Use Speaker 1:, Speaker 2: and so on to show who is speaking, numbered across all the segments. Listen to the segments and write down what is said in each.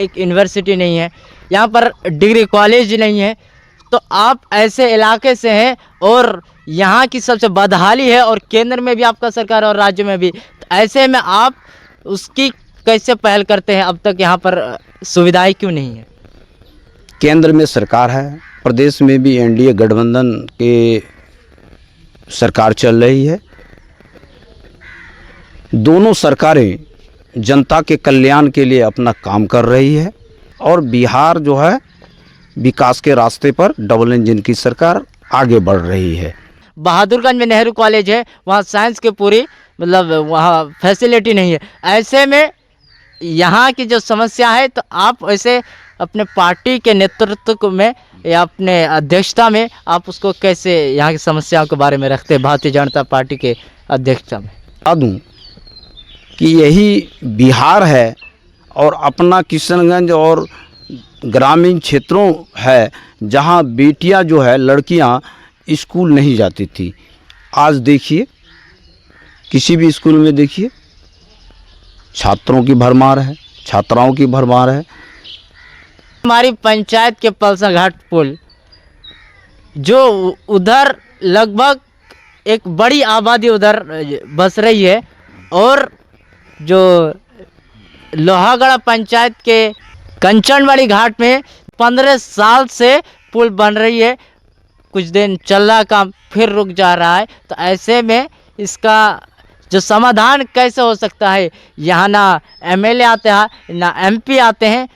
Speaker 1: एक यूनिवर्सिटी नहीं है, यहाँ पर डिग्री कॉलेज नहीं है। तो आप ऐसे इलाके से हैं और यहाँ की सबसे बदहाली है और केंद्र में भी आपका सरकार और राज्य में भी, तो ऐसे में आप उसकी कैसे पहल करते हैं? अब तक यहाँ पर सुविधाएं क्यों नहीं है?
Speaker 2: केंद्र में सरकार है, प्रदेश में भी एनडीए गठबंधन के सरकार चल रही है। दोनों सरकारें जनता के कल्याण के लिए अपना काम कर रही है और बिहार जो है विकास के रास्ते पर डबल इंजन की सरकार आगे बढ़ रही है।
Speaker 1: बहादुरगंज में नेहरू कॉलेज है, वहाँ साइंस की पूरी मतलब वहाँ फैसिलिटी नहीं है। ऐसे में यहाँ की जो समस्या है, तो आप ऐसे अपने पार्टी के नेतृत्व में या अपने अध्यक्षता में आप उसको कैसे यहाँ की समस्याओं के बारे में रखते हैं भारतीय जनता पार्टी के अध्यक्षता में?
Speaker 2: बता दूँ कि यही बिहार है और अपना किशनगंज और ग्रामीण क्षेत्रों है जहाँ बेटियां जो है लड़कियां स्कूल नहीं जाती थी। आज देखिए किसी भी स्कूल में देखिए छात्रों की भरमार है, छात्राओं की भरमार है।
Speaker 1: हमारी पंचायत के पलसा घाट पुल जो उधर लगभग एक बड़ी आबादी उधर बस रही है और जो लोहागढ़ पंचायत के कंचनवाड़ी घाट में 15 साल से पुल बन रही है, कुछ दिन चल रहा काम फिर रुक जा रहा है। तो ऐसे में इसका जो समाधान कैसे हो सकता है? यहाँ ना एमएलए आते हैं ना एमपी आते हैं,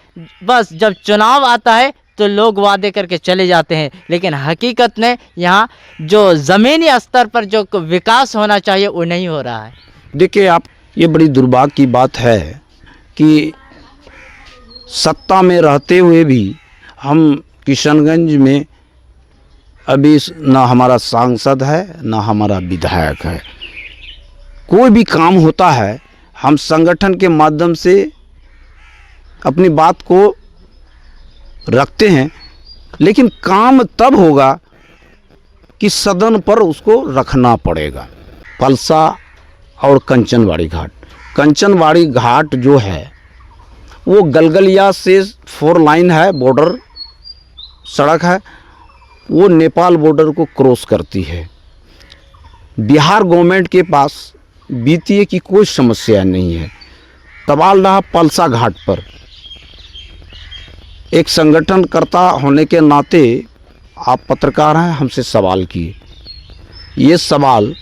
Speaker 1: बस जब चुनाव आता है तो लोग वादे करके चले जाते हैं, लेकिन हकीकत में यहाँ जो ज़मीनी स्तर पर जो विकास होना चाहिए वो नहीं हो रहा है।
Speaker 2: देखिए आप, ये बड़ी दुर्भाग्य की बात है कि सत्ता में रहते हुए भी हम किशनगंज में अभी ना हमारा सांसद है ना हमारा विधायक है। कोई भी काम होता है हम संगठन के माध्यम से अपनी बात को रखते हैं, लेकिन काम तब होगा कि सदन पर उसको रखना पड़ेगा। पलसा और कंचनवाड़ी घाट जो है वो गलगलिया से 4 लाइन है, बॉर्डर सड़क है, वो नेपाल बॉर्डर को क्रॉस करती है। बिहार गवर्नमेंट के पास वित्तीय की कोई समस्या नहीं है। सवाल रहा पलसा घाट पर। एक संगठनकर्ता होने के नाते आप पत्रकार हैं, हमसे सवाल किए। ये सवाल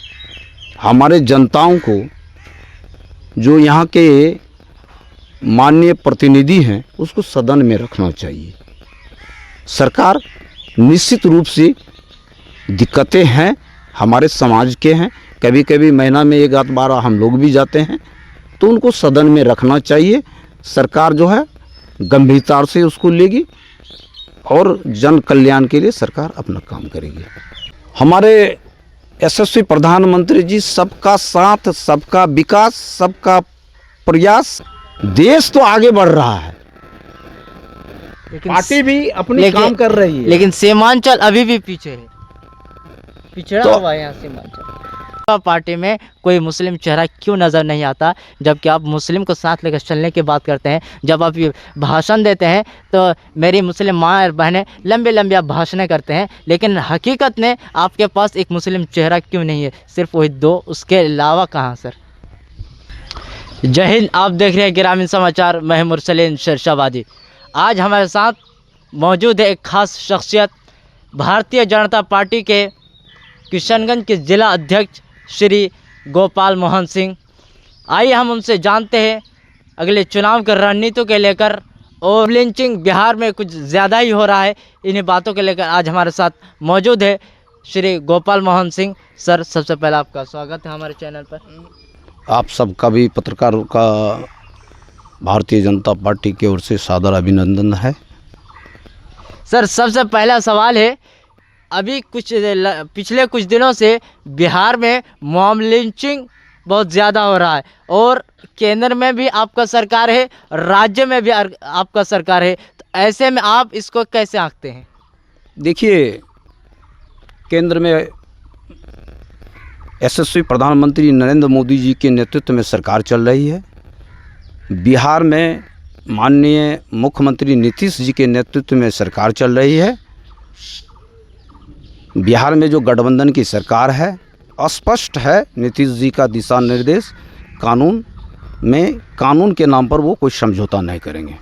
Speaker 2: हमारे जनताओं को, जो यहाँ के माननीय प्रतिनिधि हैं, उसको सदन में रखना चाहिए। सरकार निश्चित रूप से दिक्कतें हैं, हमारे समाज के हैं, कभी कभी महीना में 1 आध बार हम लोग भी जाते हैं, तो उनको सदन में रखना चाहिए। सरकार जो है गंभीरता से उसको लेगी और जन कल्याण के लिए सरकार अपना काम करेगी। हमारे यशस्वी प्रधानमंत्री जी सबका साथ, सबका विकास, सबका प्रयास, देश तो आगे बढ़ रहा है, पार्टी भी अपनी काम कर रही है,
Speaker 1: लेकिन सीमांचल अभी भी पीछे है, पिछड़ा हुआ है यहाँ सीमांचल। पार्टी में कोई मुस्लिम चेहरा क्यों नज़र नहीं आता, जबकि आप मुस्लिम को साथ लेकर चलने की बात करते हैं। जब आप ये भाषण देते हैं तो मेरी मुस्लिम माँ और बहनें लंबे लंबे आप भाषणें करते हैं, लेकिन हकीकत में आपके पास एक मुस्लिम चेहरा क्यों नहीं है? सिर्फ वही 2, उसके अलावा कहाँ सर? जय हिंद, आप देख रहे हैं ग्रामीण समाचार, मैं मुरसलीन शेरशाहबादी। आज हमारे साथ मौजूद है एक खास शख्सियत, भारतीय जनता पार्टी के किशनगंज के जिला अध्यक्ष श्री गोपाल मोहन सिंह। आइए हम उनसे जानते हैं अगले चुनाव की रणनीति के लेकर, और लिंचिंग बिहार में कुछ ज़्यादा ही हो रहा है, इन्हीं बातों के लेकर आज हमारे साथ मौजूद है श्री गोपाल मोहन सिंह। सर, सबसे पहले आपका स्वागत है हमारे चैनल पर।
Speaker 2: आप सबका भी पत्रकारों का भारतीय जनता पार्टी की ओर से सादर अभिनंदन है।
Speaker 1: सर, सबसे पहला सवाल है, अभी पिछले कुछ दिनों से बिहार में मॉब लिंचिंग बहुत ज़्यादा हो रहा है और केंद्र में भी आपका सरकार है, राज्य में भी आपका सरकार है, तो ऐसे में आप इसको कैसे आंकते हैं?
Speaker 2: देखिए, केंद्र में यशस्वी प्रधानमंत्री नरेंद्र मोदी जी के नेतृत्व में सरकार चल रही है। बिहार में माननीय मुख्यमंत्री नीतीश जी के नेतृत्व में सरकार चल रही है। बिहार में जो गठबंधन की सरकार है, स्पष्ट है नीतीश जी का दिशा निर्देश, कानून में, कानून के नाम पर वो कोई समझौता नहीं करेंगे।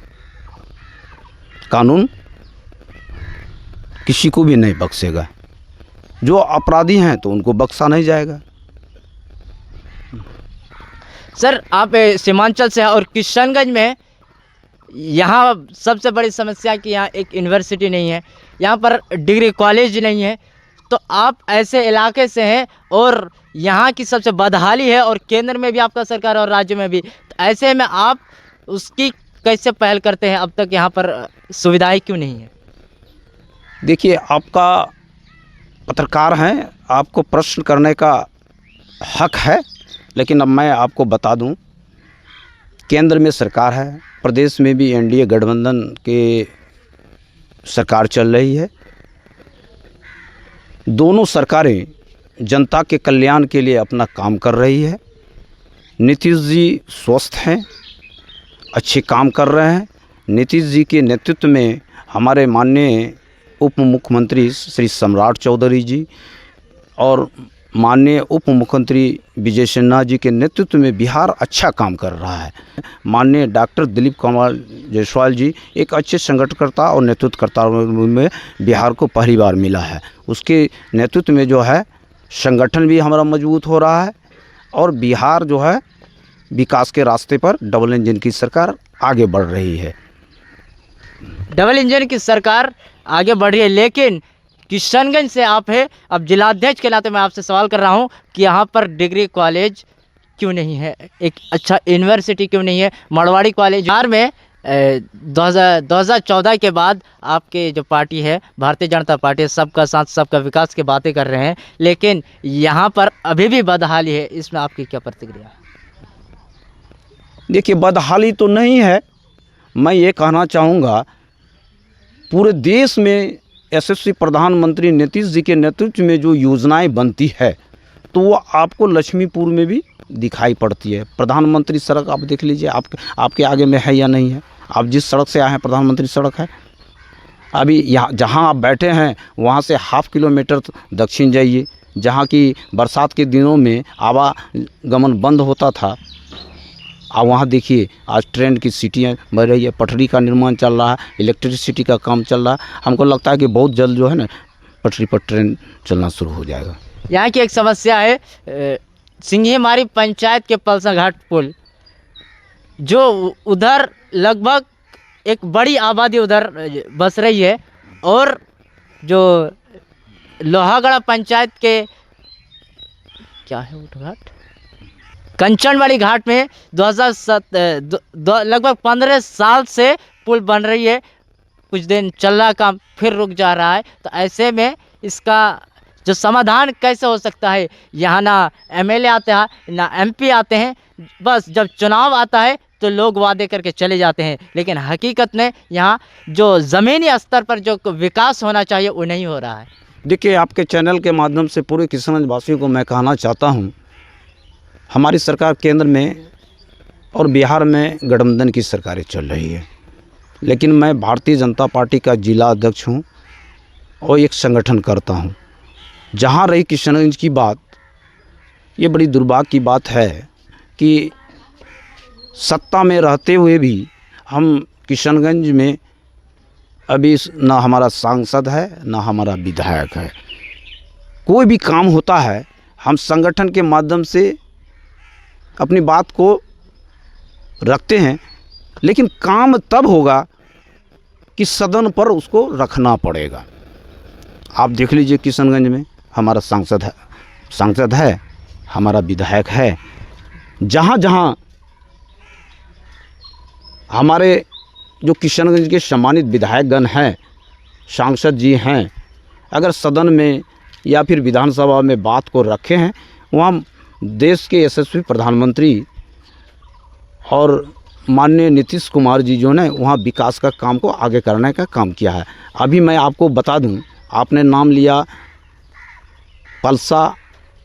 Speaker 2: कानून किसी को भी नहीं बख्शेगा। जो अपराधी हैं तो उनको बख्शा नहीं जाएगा।
Speaker 1: सर, आप सीमांचल से हैं और किशनगंज में यहाँ सबसे बड़ी समस्या कि यहाँ एक यूनिवर्सिटी नहीं है, यहाँ पर डिग्री कॉलेज नहीं है। तो आप ऐसे इलाके से हैं और यहाँ की सबसे बदहाली है, और केंद्र में भी आपका सरकार और राज्य में भी। तो ऐसे में आप उसकी कैसे पहल करते हैं? अब तक यहाँ पर सुविधाएं क्यों नहीं है?
Speaker 2: देखिए, आपका पत्रकार हैं, आपको प्रश्न करने का हक है, लेकिन अब मैं आपको बता दूं, केंद्र में सरकार है, प्रदेश में भी एनडीए गठबंधन के सरकार चल रही है। दोनों सरकारें जनता के कल्याण के लिए अपना काम कर रही है। नीतीश जी स्वस्थ हैं, अच्छे काम कर रहे हैं। नीतीश जी के नेतृत्व में हमारे माननीय उप मुख्यमंत्री श्री सम्राट चौधरी जी और माननीय उप मुख्यमंत्री विजय सिन्हा जी के नेतृत्व में बिहार अच्छा काम कर रहा है। माननीय डॉक्टर दिलीप कुमार जायसवाल जी एक अच्छे संगठनकर्ता और नेतृत्वकर्ता में बिहार को पहली बार मिला है। उसके नेतृत्व में जो है संगठन भी हमारा मजबूत हो रहा है, और बिहार जो है विकास के रास्ते पर डबल इंजन की सरकार आगे बढ़ रही है।
Speaker 1: डबल इंजन की सरकार आगे बढ़ रही है, लेकिन किशनगंज से आप है, अब जिलाध्यक्ष के नाते मैं आपसे सवाल कर रहा हूं कि यहाँ पर डिग्री कॉलेज क्यों नहीं है, एक अच्छा यूनिवर्सिटी क्यों नहीं है? मरवाड़ी कॉलेज बिहार में 2014 के बाद आपके जो पार्टी है भारतीय जनता पार्टी, सबका साथ सबका विकास की बातें कर रहे हैं, लेकिन यहाँ पर अभी भी बदहाली है। इसमें आपकी क्या प्रतिक्रिया?
Speaker 2: देखिए, बदहाली तो नहीं है। मैं ये कहना चाहूँगा, पूरे देश में यशस्वी प्रधानमंत्री नीतीश जी के नेतृत्व में जो योजनाएं बनती है तो वो आपको लक्ष्मीपुर में भी दिखाई पड़ती है। प्रधानमंत्री सड़क आप देख लीजिए, आपके आगे में है या नहीं है? आप जिस सड़क से आए हैं प्रधानमंत्री सड़क है। अभी यहाँ जहाँ आप बैठे हैं वहाँ से ½ किलोमीटर दक्षिण जाइए, जहाँ की बरसात के दिनों में आवागमन बंद होता था, आप वहाँ देखिए आज ट्रेन की सिटियाँ बन रही है, पटरी का निर्माण चल रहा है, इलेक्ट्रिसिटी का काम चल रहा है। हमको लगता है कि बहुत जल्द जो है ना पटरी पर ट्रेन चलना शुरू हो जाएगा।
Speaker 1: यहाँ की एक समस्या है सिंघीमारी पंचायत के पलसा घाट पुल, जो उधर लगभग एक बड़ी आबादी उधर बस रही है, और जो लोहागढ़ा पंचायत के क्या है वो घाट, कंचनवाड़ी घाट में 2007 लगभग 15 साल से पुल बन रही है। कुछ दिन चल रहा काम, फिर रुक जा रहा है। तो ऐसे में इसका जो समाधान कैसे हो सकता है? यहाँ ना एमएलए आते हैं ना एमपी आते हैं, बस जब चुनाव आता है तो लोग वादे करके चले जाते हैं, लेकिन हकीकत में यहाँ जो ज़मीनी स्तर पर जो विकास होना चाहिए वो नहीं हो रहा है।
Speaker 2: देखिए, आपके चैनल के माध्यम से पूरे किशनगंज वासियों को मैं कहना चाहता हूँ, हमारी सरकार केंद्र में और बिहार में गठबंधन की सरकारें चल रही है, लेकिन मैं भारतीय जनता पार्टी का जिला अध्यक्ष हूँ और एक संगठन करता हूँ। जहाँ रही किशनगंज की बात, ये बड़ी दुर्भाग्य की बात है कि सत्ता में रहते हुए भी हम किशनगंज में अभी ना हमारा सांसद है ना हमारा विधायक है। कोई भी काम होता है हम संगठन के माध्यम से अपनी बात को रखते हैं, लेकिन काम तब होगा कि सदन पर उसको रखना पड़ेगा। आप देख लीजिए, किशनगंज में हमारा सांसद है, हमारा विधायक है। जहाँ जहाँ हमारे जो किशनगंज के सम्मानित विधायकगण हैं, सांसद जी हैं, अगर सदन में या फिर विधानसभा में बात को रखे हैं, वहाँ देश के यशस्वी प्रधानमंत्री और माननीय नीतीश कुमार जी जो ने वहाँ विकास का काम को आगे करने का काम किया है। अभी मैं आपको बता दूं, आपने नाम लिया पलसा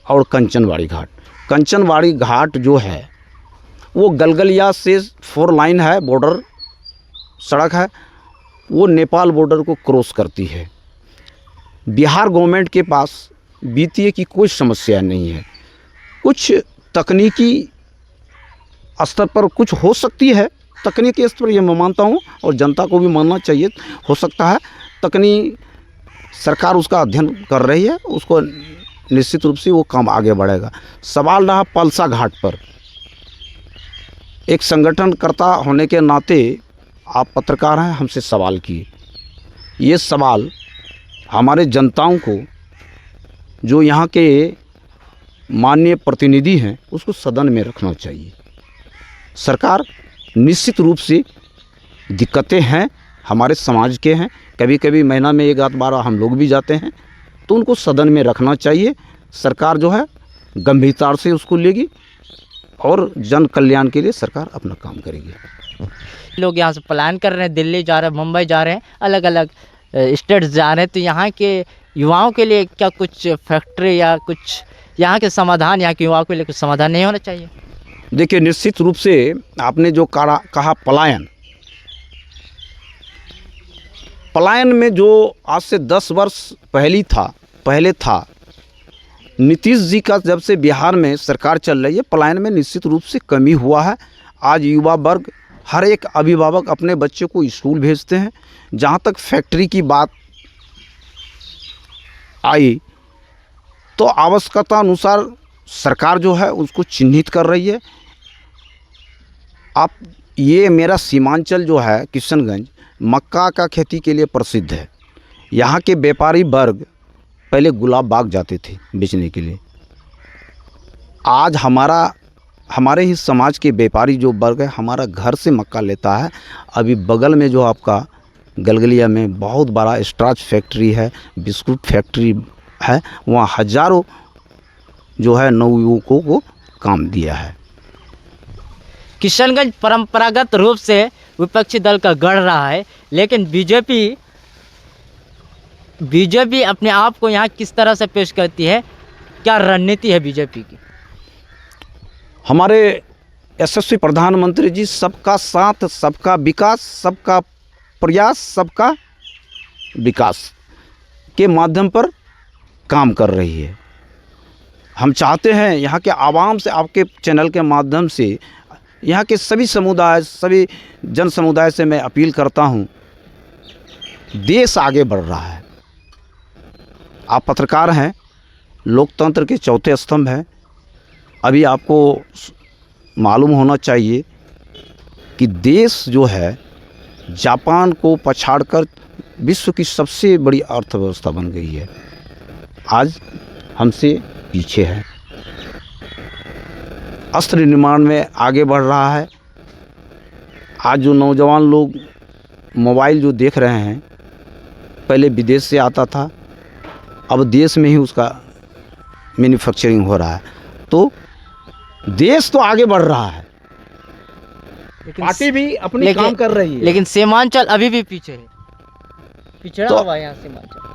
Speaker 2: और कंचनवाड़ी घाट। कंचनवाड़ी घाट जो है वो गलगलिया से 4 लाइन है बॉर्डर सड़क है वो नेपाल बॉर्डर को क्रॉस करती है। बिहार गवर्नमेंट के पास वित्तीय की कोई समस्या नहीं है। कुछ तकनीकी स्तर पर कुछ हो सकती है, तकनीकी स्तर पर ये मैं मानता हूँ और जनता को भी मानना चाहिए, हो सकता है तकनीक सरकार उसका अध्ययन कर रही है, उसको निश्चित रूप से वो काम आगे बढ़ेगा। सवाल रहा पलसा घाट पर, एक संगठनकर्ता होने के नाते आप पत्रकार हैं, हमसे सवाल किए। ये सवाल हमारे जनताओं को, जो यहाँ के माननीय प्रतिनिधि हैं, उसको सदन में रखना चाहिए। सरकार निश्चित रूप से दिक्कतें हैं, हमारे समाज के हैं, कभी कभी महीना में एक आध बार हम लोग भी जाते हैं, तो उनको सदन में रखना चाहिए। सरकार जो है गंभीरता से उसको लेगी और जन कल्याण के लिए सरकार अपना काम करेगी।
Speaker 1: लोग यहाँ से प्लान कर रहे हैं, दिल्ली जा रहे हैं, मुंबई जा रहे हैं, अलग अलग स्टेट्स जा रहे हैं, तो यहाँ के युवाओं के लिए क्या कुछ फैक्ट्री या कुछ यहाँ के समाधान, यहाँ के युवाओं के लिए कुछ समाधान नहीं होना चाहिए?
Speaker 2: देखिए, निश्चित रूप से आपने जो कहा पलायन में जो आज से 10 वर्ष पहले था, नीतीश जी का जब से बिहार में सरकार चल रही है, पलायन में निश्चित रूप से कमी हुआ है। आज युवा वर्ग, हर एक अभिभावक अपने बच्चे को स्कूल भेजते हैं। जहाँ तक फैक्ट्री की बात आई तो आवश्यकता अनुसार सरकार जो है उसको चिन्हित कर रही है। आप ये मेरा सीमांचल जो है किशनगंज मक्का का खेती के लिए प्रसिद्ध है। यहाँ के व्यापारी वर्ग पहले गुलाब बाग जाते थे बेचने के लिए। आज हमारे ही समाज के व्यापारी जो वर्ग है हमारा घर से मक्का लेता है। अभी बगल में जो आपका गलगलिया में बहुत बड़ा स्टार्च फैक्ट्री है, बिस्कुट फैक्ट्री है, वहाँ हजारों जो है नवयुवकों को काम दिया है।
Speaker 1: किशनगंज परंपरागत रूप से विपक्षी दल का गढ़ रहा है, लेकिन बीजेपी अपने आप को यहाँ किस तरह से पेश करती है? क्या रणनीति है बीजेपी की?
Speaker 2: हमारे यशस्वी प्रधानमंत्री जी सबका साथ, सबका विकास, सबका प्रयास, सबका विकास के माध्यम पर काम कर रही है। हम चाहते हैं यहाँ के आवाम से, आपके चैनल के माध्यम से यहाँ के सभी समुदाय, सभी जन समुदाय से मैं अपील करता हूँ, देश आगे बढ़ रहा है। आप पत्रकार हैं, लोकतंत्र के चौथे स्तंभ हैं। अभी आपको मालूम होना चाहिए कि देश जो है जापान को पछाड़कर विश्व की सबसे बड़ी अर्थव्यवस्था बन गई है, आज हमसे पीछे है। अस्त्र निर्माण में आगे बढ़ रहा है। आज जो नौजवान लोग मोबाइल जो देख रहे हैं, पहले विदेश से आता था, अब देश में ही उसका मैन्युफैक्चरिंग हो रहा है। तो देश तो आगे बढ़ रहा है, पार्टी भी अपनी काम कर रही है,
Speaker 1: लेकिन सीमांचल अभी भी पीछे है, पिछड़ा
Speaker 2: तो
Speaker 1: हुआ यहाँ सीमांचल।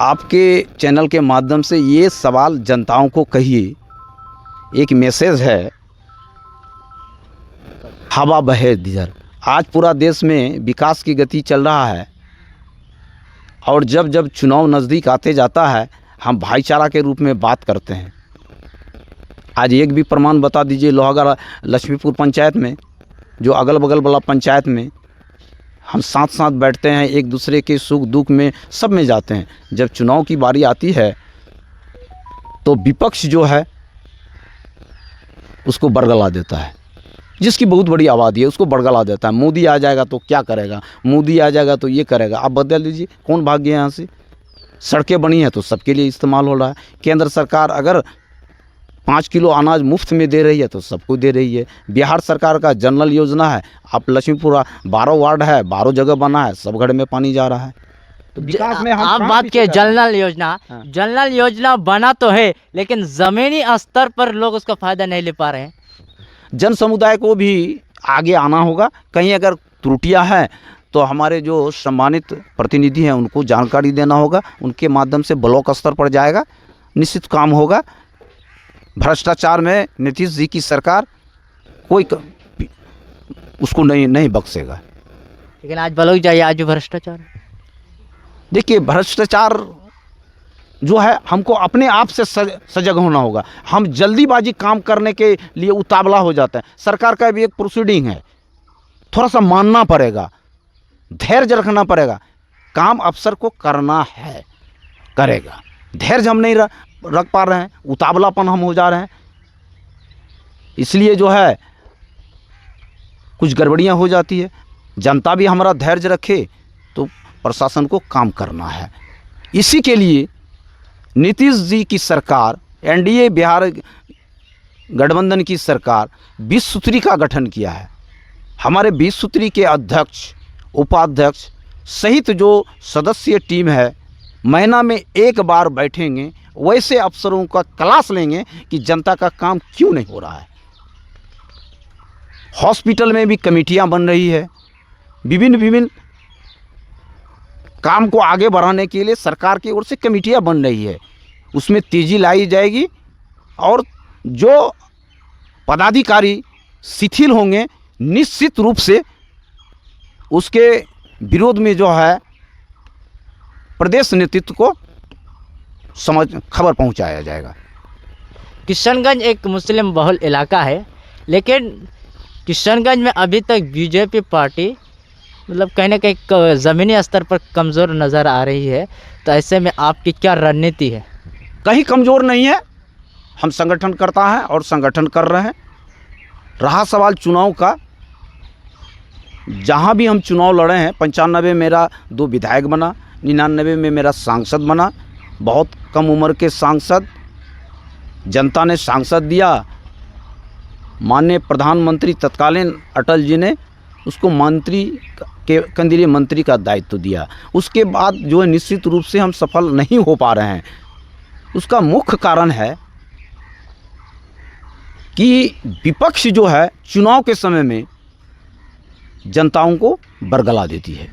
Speaker 2: आपके चैनल के माध्यम से ये सवाल जनताओं को कहिए, एक मैसेज है, हवा बहे जिधर। आज पूरा देश में विकास की गति चल रहा है और जब जब चुनाव नज़दीक आते जाता है हम भाईचारा के रूप में बात करते हैं। आज एक भी प्रमाण बता दीजिए, लोहागढ़ लक्ष्मीपुर पंचायत में, जो अगल बगल वाला पंचायत में हम साथ साथ बैठते हैं, एक दूसरे के सुख दुख में सब में जाते हैं। जब चुनाव की बारी आती है तो विपक्ष जो है उसको बरगला देता है, जिसकी बहुत बड़ी आबादी है उसको बरगला देता है। मोदी आ जाएगा तो क्या करेगा, मोदी आ जाएगा तो ये करेगा। आप बदल लीजिए, कौन भाग गया यहाँ से? सड़कें बनी हैं तो सबके लिए इस्तेमाल हो रहा है। केंद्र सरकार अगर 5 किलो अनाज मुफ्त में दे रही है तो सबको दे रही है। बिहार सरकार का जनरल योजना है, आप लक्ष्मीपुरा 12 वार्ड है, 12 जगह बना है, सब घर में पानी जा रहा है। तो विकास में
Speaker 1: आप बात किए जनरल योजना, जनरल योजना बना तो है, लेकिन ज़मीनी स्तर पर लोग उसका फ़ायदा नहीं ले पा रहे हैं।
Speaker 2: जन समुदाय को भी आगे आना होगा। कहीं अगर त्रुटियां हैं तो हमारे जो सम्मानित प्रतिनिधि हैं उनको जानकारी देना होगा, उनके माध्यम से ब्लॉक स्तर पर जाएगा, निश्चित काम होगा। भ्रष्टाचार में नीतीश जी की सरकार कोई उसको नहीं बख्शेगा।
Speaker 1: लेकिन आज बलोग जाइए, आज भी भ्रष्टाचार है।
Speaker 2: देखिए, भ्रष्टाचार जो है, हमको अपने आप से सजग होना होगा। हम जल्दीबाजी काम करने के लिए उतावला हो जाते हैं। सरकार का भी एक प्रोसीडिंग है, थोड़ा सा मानना पड़ेगा, धैर्य रखना पड़ेगा। काम अफसर को करना है, करेगा। धैर्य हम नहीं रख पा रहे हैं, उतावलापन हम हो जा रहे हैं, इसलिए जो है कुछ गड़बड़ियां हो जाती है। जनता भी हमारा धैर्य रखे तो प्रशासन को काम करना है। इसी के लिए नीतीश जी की सरकार, एनडीए बिहार गठबंधन की सरकार 20 सूत्री का गठन किया है। हमारे 20 सूत्री के अध्यक्ष, उपाध्यक्ष सहित जो सदस्यीय टीम है, महीना में एक बार बैठेंगे, वैसे अफसरों का क्लास लेंगे कि जनता का काम क्यों नहीं हो रहा है। हॉस्पिटल में भी कमेटियां बन रही है, विभिन्न काम को आगे बढ़ाने के लिए सरकार की ओर से कमेटियां बन रही है, उसमें तेजी लाई जाएगी। और जो पदाधिकारी शिथिल होंगे, निश्चित रूप से उसके विरोध में जो है प्रदेश नेतृत्व को खबर पहुंचाया जाएगा। किशनगंज
Speaker 1: एक मुस्लिम बहुल इलाका है, लेकिन किशनगंज में अभी तक बीजेपी पार्टी मतलब कहीं ना कहीं ज़मीनी स्तर पर कमज़ोर नज़र आ रही है। तो ऐसे में आपकी क्या रणनीति है?
Speaker 2: कहीं कमज़ोर नहीं है, हम संगठन करता है और संगठन कर रहे हैं। रहा सवाल चुनाव का, जहाँ भी हम चुनाव लड़े हैं, 95 मेरा 2 विधायक बना, 99 में मेरा सांसद बना। बहुत कम उम्र के सांसद, जनता ने सांसद दिया। माननीय प्रधानमंत्री तत्कालीन अटल जी ने उसको मंत्री के केंद्रीय मंत्री का दायित्व दिया। उसके बाद जो है निश्चित रूप से हम सफल नहीं हो पा रहे हैं। उसका मुख्य कारण है कि विपक्ष जो है चुनाव के समय में जनताओं को बरगला देती है।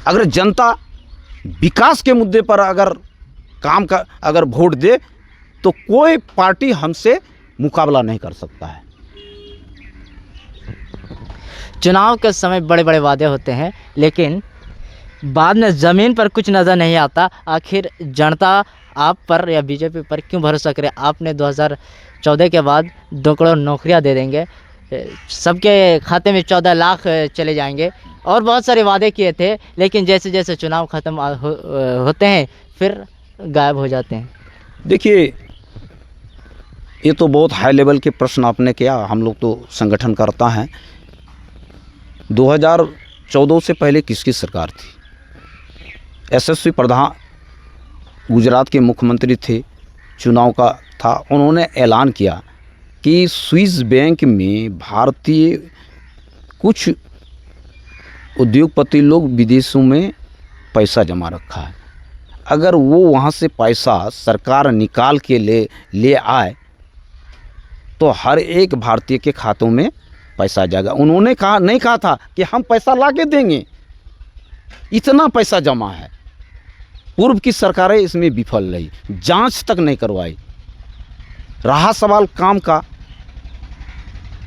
Speaker 2: अगर जनता विकास के मुद्दे पर अगर वोट दे तो कोई पार्टी हमसे मुकाबला नहीं कर सकता है।
Speaker 1: चुनाव के समय बड़े बड़े वादे होते हैं, लेकिन बाद में ज़मीन पर कुछ नज़र नहीं आता। आखिर जनता आप पर या बीजेपी पर क्यों भरोसा करे? आपने 2014 के बाद 2 करोड़ नौकरियां दे देंगे, सबके खाते में 14 लाख चले जाएंगे और बहुत सारे वादे किए थे, लेकिन जैसे जैसे चुनाव ख़त्म होते हैं फिर गायब हो जाते हैं।
Speaker 2: देखिए, ये तो बहुत हाई लेवल के प्रश्न आपने किया। हम लोग तो संगठन करता है। 2014 से पहले किसकी सरकार थी? यशस्वी प्रधान गुजरात के मुख्यमंत्री थे, चुनाव का था। उन्होंने ऐलान किया कि स्विस बैंक में भारतीय कुछ उद्योगपति लोग विदेशों में पैसा जमा रखा है, अगर वो वहाँ से पैसा सरकार निकाल के ले आए तो हर एक भारतीय के खातों में पैसा जाएगा। उन्होंने नहीं कहा था कि हम पैसा ला के देंगे, इतना पैसा जमा है। पूर्व की सरकारें इसमें विफल रही, जांच तक नहीं करवाई। रहा सवाल काम का,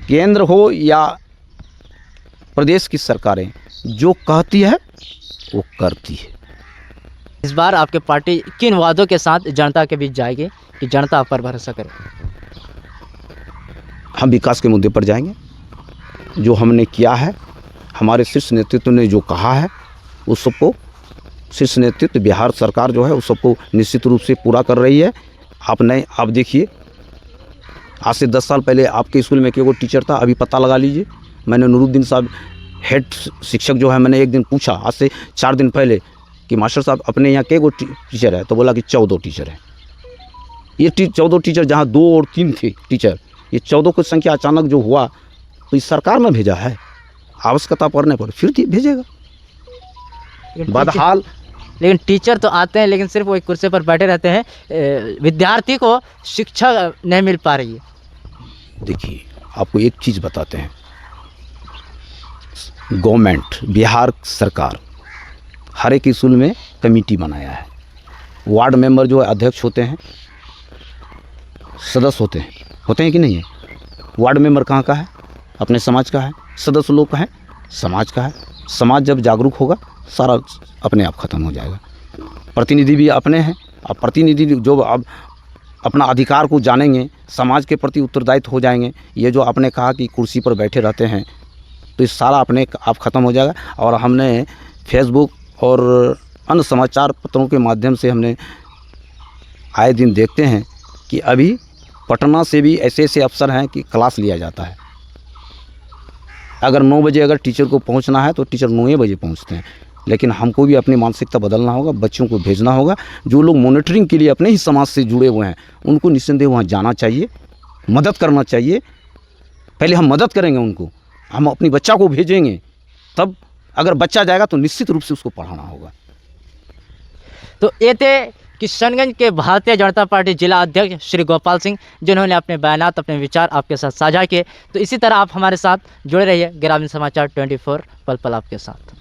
Speaker 2: केंद्र हो या प्रदेश की सरकारें जो कहती है वो करती है।
Speaker 1: इस बार आपके पार्टी किन वादों के साथ जनता के बीच जाएगी कि जनता आप पर भरोसा करे?
Speaker 2: हम विकास के मुद्दे पर जाएंगे। जो हमने किया है, हमारे शीर्ष नेतृत्व ने जो कहा है, उस सबको शीर्ष नेतृत्व बिहार सरकार जो है उस सबको निश्चित रूप से पूरा कर रही है। आप देखिए, आज से 10 साल पहले आपके स्कूल में केवल टीचर था, अभी पता लगा लीजिए। मैंने नूरुद्दीन साहब हेड शिक्षक जो है, मैंने एक दिन पूछा आज से 4 दिन पहले कि मास्टर साहब अपने यहाँ केगो टीचर है? तो बोला कि 14 टीचर है। ये 14 टीचर जहाँ 2 और 3 थे टीचर, ये 14 की संख्या अचानक जो हुआ तो इस सरकार ने भेजा है। आवश्यकता पड़ने पर फिर भेजेगा। बदहाल
Speaker 1: लेकिन टीचर तो आते हैं, लेकिन सिर्फ वो एक कुर्सी पर बैठे रहते हैं, विद्यार्थी को शिक्षा नहीं मिल पा रही है।
Speaker 2: देखिए, आपको एक चीज़ बताते हैं, गवर्नमेंट बिहार सरकार हर एक स्कूल में कमेटी बनाया है। वार्ड मेंबर जो है अध्यक्ष होते हैं, सदस्य होते हैं कि नहीं है? वार्ड मेंबर कहाँ का है? अपने समाज का है। सदस्य लोग का है, समाज का है। समाज जब जागरूक होगा सारा अपने आप ख़त्म हो जाएगा। प्रतिनिधि भी अपने हैं, अब प्रतिनिधि जो अब अपना अधिकार को जानेंगे, समाज के प्रति उत्तरदायित्व हो जाएंगे। ये जो आपने कहा कि कुर्सी पर बैठे रहते हैं, तो ये सारा अपने आप ख़त्म हो जाएगा। और हमने फेसबुक और अन्य समाचार पत्रों के माध्यम से हमने आए दिन देखते हैं कि अभी पटना से भी ऐसे ऐसे अफसर हैं कि क्लास लिया जाता है। अगर 9 बजे अगर टीचर को पहुंचना है तो टीचर 9 बजे पहुंचते हैं। लेकिन हमको भी अपनी मानसिकता बदलना होगा, बच्चों को भेजना होगा। जो लोग मॉनिटरिंग के लिए अपने ही समाज से जुड़े हुए हैं उनको निस्संदेह वहाँ जाना चाहिए, मदद करना चाहिए। पहले हम मदद करेंगे उनको, हम अपनी बच्चा को भेजेंगे, तब अगर बच्चा जाएगा तो निश्चित रूप से उसको पढ़ाना होगा।
Speaker 1: तो ये थे किशनगंज के भारतीय जनता पार्टी जिला अध्यक्ष श्री गोपाल सिंह, जिन्होंने अपने बयानात, अपने विचार आपके साथ साझा किए। तो इसी तरह आप हमारे साथ जुड़े रहिए। ग्रामीण समाचार 24 पल पल आपके साथ।